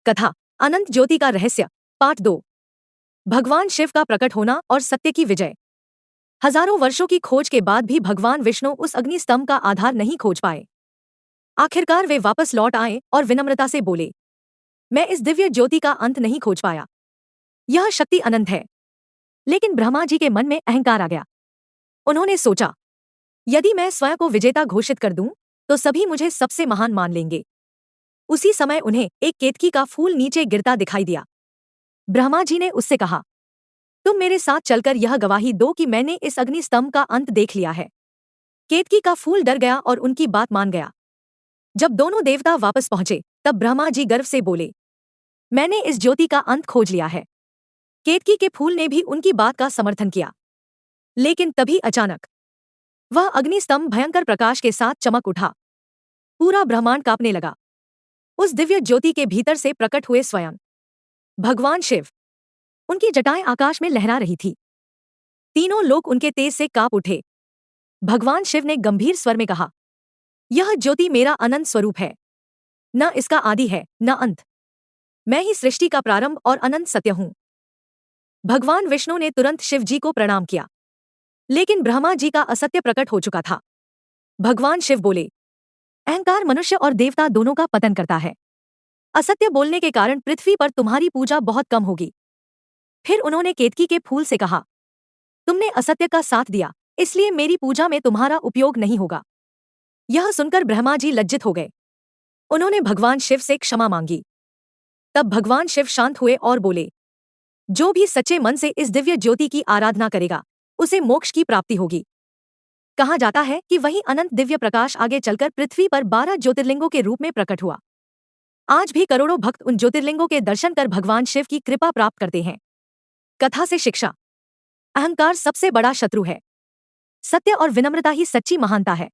कथा अनंत ज्योति का रहस्य पार्ट 2। भगवान शिव का प्रकट होना और सत्य की विजय। हजारों वर्षों की खोज के बाद भी भगवान विष्णु उस अग्नि स्तंभ का आधार नहीं खोज पाए। आखिरकार वे वापस लौट आए और विनम्रता से बोले, मैं इस दिव्य ज्योति का अंत नहीं खोज पाया। यह शक्ति अनंत है। लेकिन ब्रह्मा जी के मन में अहंकार आ गया। उन्होंने सोचा, यदि मैं स्वयं को विजेता घोषित कर दूं, तो सभी मुझे सबसे महान मान लेंगे। उसी समय उन्हें एक केतकी का फूल नीचे गिरता दिखाई दिया। ब्रह्मा जी ने उससे कहा, तुम मेरे साथ चलकर यह गवाही दो कि मैंने इस अग्नि स्तंभ का अंत देख लिया है। केतकी का फूल डर गया और उनकी बात मान गया। जब दोनों देवता वापस पहुंचे, तब ब्रह्मा जी गर्व से बोले, मैंने इस ज्योति का अंत खोज लिया है। केतकी के फूल ने भी उनकी बात का समर्थन किया। लेकिन तभी अचानक वह अग्नि स्तंभ भयंकर प्रकाश के साथ चमक उठा। पूरा ब्रह्मांड कांपने लगा। उस दिव्य ज्योति के भीतर से प्रकट हुए स्वयं भगवान शिव। उनकी जटाएं आकाश में लहरा रही थी। तीनों लोग उनके तेज से कांप उठे। भगवान शिव ने गंभीर स्वर में कहा, यह ज्योति मेरा अनंत स्वरूप है। न इसका आदि है, न अंत। मैं ही सृष्टि का प्रारंभ और अनंत सत्य हूं। भगवान विष्णु ने तुरंत शिव जी को प्रणाम किया। लेकिन ब्रह्मा जी का असत्य प्रकट हो चुका था। भगवान शिव बोले, अहंकार मनुष्य और देवता दोनों का पतन करता है। असत्य बोलने के कारण पृथ्वी पर तुम्हारी पूजा बहुत कम होगी। फिर उन्होंने केतकी के फूल से कहा, तुमने असत्य का साथ दिया, इसलिए मेरी पूजा में तुम्हारा उपयोग नहीं होगा। यह सुनकर ब्रह्मा जी लज्जित हो गए। उन्होंने भगवान शिव से क्षमा मांगी। तब भगवान शिव शांत हुए और बोले, जो भी सच्चे मन से इस दिव्य ज्योति की आराधना करेगा, उसे मोक्ष की प्राप्ति होगी। कहा जाता है कि वही अनंत दिव्य प्रकाश आगे चलकर पृथ्वी पर 12 ज्योतिर्लिंगों के रूप में प्रकट हुआ। आज भी करोड़ों भक्त उन ज्योतिर्लिंगों के दर्शन कर भगवान शिव की कृपा प्राप्त करते हैं। कथा से शिक्षा। अहंकार सबसे बड़ा शत्रु है। सत्य और विनम्रता ही सच्ची महानता है।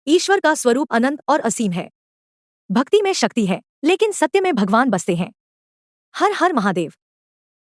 ईश्वर का स्वरूप अनंत और असीम है। भक्ति में शक्ति है, लेकिन सत्य में भगवान बसते हैं। हर हर महादेव।